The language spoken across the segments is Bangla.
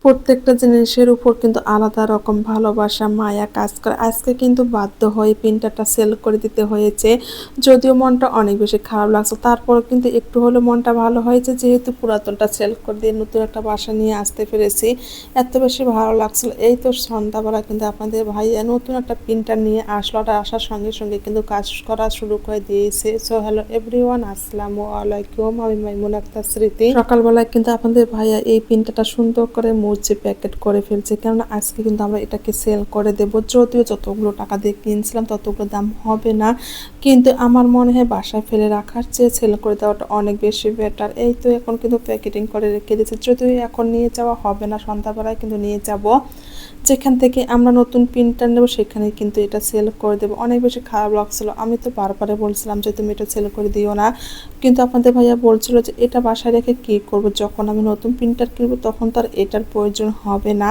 প্রত্যেকটা জিনিসের উপর কিন্তু আলাদা রকম ভালোবাসা মায়া কাজ করে। আজকে কিন্তু বাধ্য হয়ে প্রিন্টারটা সেল করে দিতে হয়েছে। যদিও মনটা অনেক বেশি খারাপ লাগছে, তারপরও কিন্তু একটু হলেও মনটা ভালো হয়েছে, যেহেতু পুরাতনটা সেল করে দিয়ে নতুন একটা বাসা নিয়ে আসতে পেরেছি। এত বেশি ভালো লাগছিল। এই তো সন্ধ্যাবেলা কিন্তু আপনাদের ভাইয়া নতুন একটা প্রিন্টার নিয়ে আসলো। আর আসার সঙ্গে সঙ্গে কিন্তু কাজ করা শুরু করে দিয়েছে। সো হ্যালো এভরিওয়ান, আসসালামু আলাইকুম। আমি মাইমুনা আক্তার স্মৃতি। সকালবেলায় কিন্তু আপনাদের ভাইয়া এই প্রিন্টারটা সুন্দর করে মুছে প্যাকেট করে ফেলছে, কেননা আজকে কিন্তু আমরা এটাকে সেল করে দেব। যদিও যতগুলো টাকা দিয়ে কিনছিলাম ততগুলো দাম হবে না, কিন্তু আমার মনে হয় বাসায় ফেলে রাখার চেয়ে সেল করে দেওয়াটা অনেক বেশি বেটার। এই তো এখন কিন্তু প্যাকেটিং করে রেখে দিয়েছে, যদিও এখন নিয়ে যাওয়া হবে না, সন্ধ্যাবেলায় কিন্তু নিয়ে যাব। যেখান থেকে আমরা নতুন প্রিন্টার নেব সেখানে কিন্তু এটা সেল করে দেবো। অনেক বেশি খারাপ লাগছিল। আমি তো বারবারে বলছিলাম যে তুমি এটা সেল করে দিও না, কিন্তু আপনাদের ভাইয়া বলছিল যে এটা বাসায় রেখে কী করব, যখন আমি নতুন প্রিন্টার কিনবো তখন তো আর এটার প্রয়োজন হবে না।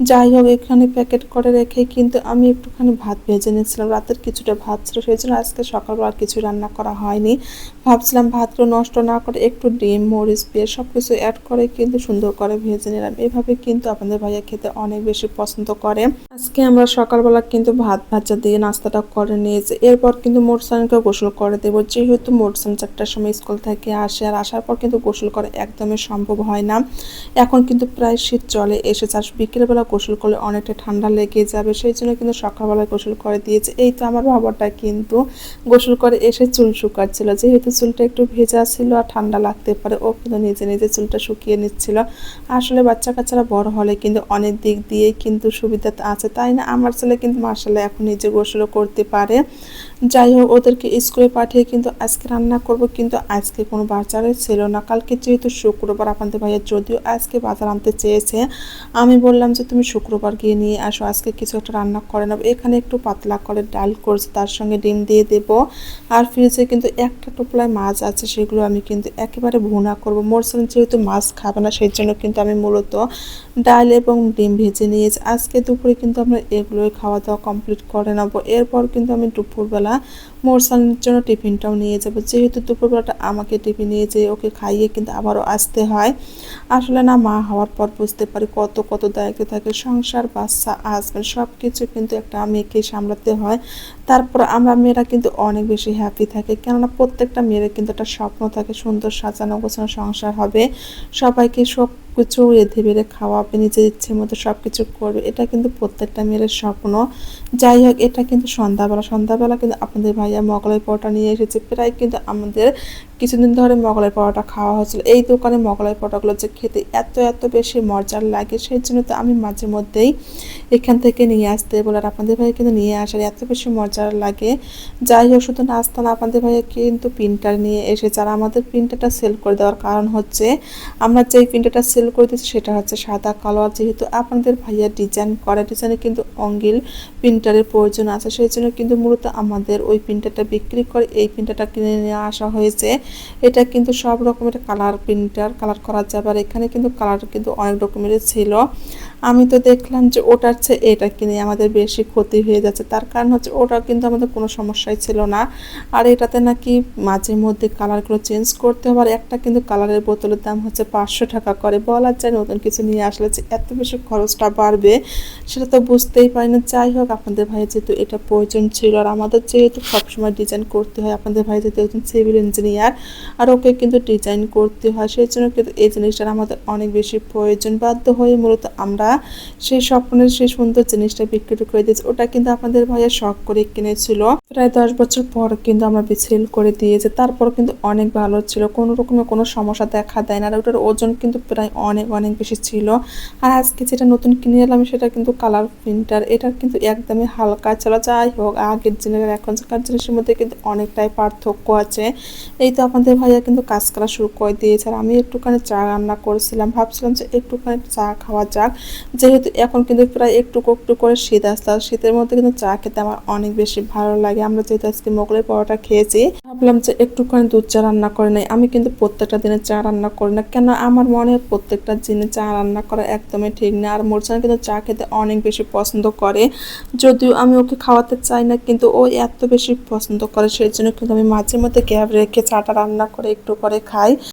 যাই হোক, এখানে প্যাকেট করে রেখে কিন্তু আমি একটুখানি ভাত ভেজে নিয়েছিলাম। রাতের কিছুটা ভাত ছিল, সেই জন্য আজকে সকালবেলা কিছু রান্না করা হয়নি। ভাবছিলাম ভাতগুলো নষ্ট না করে একটু ডিম, মরিচ, পেঁয়াজ সব কিছু অ্যাড করে কিন্তু সুন্দর করে ভেজে নিলাম। এভাবে কিন্তু আপনাদের ভাইয়া খেতে অনেক বেশি পছন্দ করে। আজকে আমরা সকালবেলা কিন্তু ভাত ভাজা দিয়ে নাস্তাটা করে নিয়েছি। এরপর কিন্তু মোরসানকে গোসল করে দেবো, যেহেতু মোরসান 4টার সময় স্কুল থেকে আসে, আর আসার পর কিন্তু গোসল করা একদমই সম্ভব হয় না। এখন কিন্তু প্রায় শীত চলে এসেছে, আর বিকেলবেলা গোসল করলে অনেকটা ঠান্ডা লেগে যাবে, সেই জন্য কিন্তু সকালবেলায় গোসল করে দিয়েছে। এই তো আমার বাবাটা কিন্তু গোসল করে এসে চুল শুকাচ্ছিল, যেহেতু চুলটা একটু ভেজা ছিল আর ঠান্ডা লাগতে পারে, ও কিন্তু নিজে নিজে চুলটা শুকিয়ে নিচ্ছিল। আসলে বাচ্চা কাচ্চারা বড় হলে কিন্তু অনেক দিক দিয়েই কিন্তু সুবিধা আছে, তাই না? আমার ছেলে কিন্তু মাশাআল্লাহ এখন নিজে গোসলও করতে পারে। যাই হোক, ওদেরকে স্কুলে পাঠিয়ে কিন্তু আজকে রান্না করব, কিন্তু আজকে কোনো বাজারে ছিল না। কালকে যেহেতু শুক্রবার, আপনাদের ভাইয়া যদিও আজকে বাজার আনতে চেয়েছে, আমি বললাম যে তুমি শুক্রবার গিয়ে নিয়ে আসো, আজকে কিছু একটা রান্না করে নেবো। এখানে একটু পাতলা করে ডাল করছি, তার সঙ্গে ডিম দিয়ে দেব। আর ফ্রিজে কিন্তু একটা টোপলায় মাছ আছে, সেগুলো আমি কিন্তু একেবারে ভুনা করব। মোরসান যেহেতু মাছ খাবে না, সেই জন্য কিন্তু আমি মূলত ডাল এবং ডিম ভেজে নিয়েছি। আজকে দুপুরে কিন্তু আমরা এগুলোই খাওয়া দাওয়া কমপ্লিট করে নেবো। এরপর কিন্তু আমি দুপুরবেলা মোরসানের জন্য টিফিনটাও নিয়ে যাব, যেহেতু দুপুরবেলাটা আমাকে টিফিন নিয়ে যেয়ে ওকে খাইয়ে কিন্তু আবারও আসতে হয়। আসলে না, মা হওয়ার পর বুঝতে পারি কত কত দায়িত্ব থাকে, সংসার, বাচ্চা, হাজব্যান্ড সব কিছু কিন্তু একটা মেয়েকে সামলাতে হয়। তারপর আমরা মেয়েরা কিন্তু অনেক বেশি হ্যাপি থাকে, কেননা প্রত্যেকটা মেয়ের কিন্তু একটা স্বপ্ন থাকে, সুন্দর সাজানো গোছানো সংসার হবে, সবাইকে সব কিছু রেঁধে বেড়ে খাওয়াবে, নিজের ইচ্ছে মতো সব কিছু করবে। এটা কিন্তু প্রত্যেকটা মেয়ের স্বপ্ন। যাই হোক, এটা কিন্তু সন্ধ্যাবেলা কিন্তু আপনাদের ভাইয়া মোগলাই পরোটা নিয়ে এসেছে। প্রায় কিন্তু আমাদের কিছুদিন ধরে মোগলাই পরোটা খাওয়া হচ্ছিল। এই দোকানে মোগলাই পরোটাগুলো যে খেতে এত এত বেশি মজার লাগে, সেই জন্য তো আমি মাঝে মধ্যেই এখান থেকে নিয়ে আসতে বলে, আর আপনাদের ভাই কিন্তু নিয়ে আসার এত বেশি মজার লাগে। যাই হোক, শুধু নাস্তা না, আপনাদের ভাইয়া কিন্তু প্রিন্টার নিয়ে এসেছে। আর আমাদের প্রিন্টারটা সেল করে দেওয়ার কারণ হচ্ছে, আমরা যেই প্রিন্টারটা সেল করে দিচ্ছি সেটা হচ্ছে সাদা কালো, আর যেহেতু আপনাদের ভাইয়া ডিজাইন করে, ডিজাইনে কিন্তু অঙ্গিল প্রিন্টারের প্রয়োজন আছে, সেই জন্য কিন্তু মূলত আমাদের ওই প্রিন্টারটা বিক্রি করে এই প্রিন্টারটা কিনে নিয়ে আসা হয়েছে। এটা কিন্তু সব রকমের কালার প্রিন্টার, কালার করা যাবে। আর এখানে কিন্তু কালার কিন্তু অনেক রকমের ছিল। আমি তো দেখলাম যে ওটার চেয়ে এটা কিনে আমাদের বেশি ক্ষতি হয়ে যাচ্ছে, তার কারণ হচ্ছে ওটা কিন্তু আমাদের কোনো সমস্যাই ছিল না। আর এটাতে নাকি মাঝে মধ্যে কালারগুলো চেঞ্জ করতে হবে, আর একটা কিন্তু কালারের বোতলের দাম হচ্ছে 500 টাকা করে। বলা যায় নতুন কিছু নিয়ে আসলে যে এত বেশি খরচটা বাড়বে, সেটা তো বুঝতেই পারি না। যাই হোক, আপনাদের ভাই যেহেতু এটা প্রয়োজন ছিল, আর আমাদের যেহেতু সবসময় ডিজাইন করতে হয়, আপনাদের ভাই যেহেতু একজন সিভিল ইঞ্জিনিয়ার, আর ওকে কিন্তু ডিজাইন করতে হয়, সেই জন্য কিন্তু এই জিনিসটার আমাদের অনেক বেশি প্রয়োজন। বাধ্য হয়ে মূলত আমরা সেই স্বপ্নের সেই সুন্দর জিনিসটা বিক্রি করে দিয়েছি। ওটা কিন্তু আপনাদের ভাইয়া শখ করে কিনেছিল। প্রায় 10 বছর পর কিন্তু আমরা সেল করে দিয়েছি, তারপর কিন্তু অনেক ভালো ছিল, কোনো রকমের কোনো সমস্যা দেখা দেয় না। আর ওটার ওজন কিন্তু প্রায় অনেক অনেক বেশি ছিল। আর আজকে যেটা নতুন কিনে এলাম সেটা কিন্তু কালার প্রিন্টার, এটা কিন্তু একদমই হালকা ছিল। যাই হোক, আগের দিনের এখনকার জিনিসের মধ্যে কিন্তু অনেকটাই পার্থক্য আছে। এই তো আপনাদের ভাইয়া কিন্তু কাজ করা শুরু করে দিয়েছে, আর আমি একটুখানি চা রান্না করেছিলাম, ভাবছিলাম যে একটুখানি চা খাওয়া যাক, যেহেতু এখন কিন্তু প্রায় একটু একটু করে শীত আসতে, আর শীতের মধ্যে কিন্তু চা খেতে আমার অনেক বেশি ভালো লাগে। আমরা যেহেতু আজকে মোগলাই পরোটা খেয়েছি, ভাবলাম যে একটুখানি দুধ চা রান্না করে নেই। আমি কিন্তু প্রত্যেকটা দিনে চা রান্না করি না, কেন আমার মনে হয় প্রত্যেকটা দিনে চা রান্না করা একদমই ঠিক না। আর মোরসান কিন্তু চা খেতে অনেক বেশি পছন্দ করে, যদিও আমি ওকে খাওয়াতে চাই না, কিন্তু ও এত বেশি পছন্দ করে, সেই জন্য কিন্তু আমি মাঝে মধ্যে গ্যাপ রেখে চাটা রান্না করে একটু করে খাই।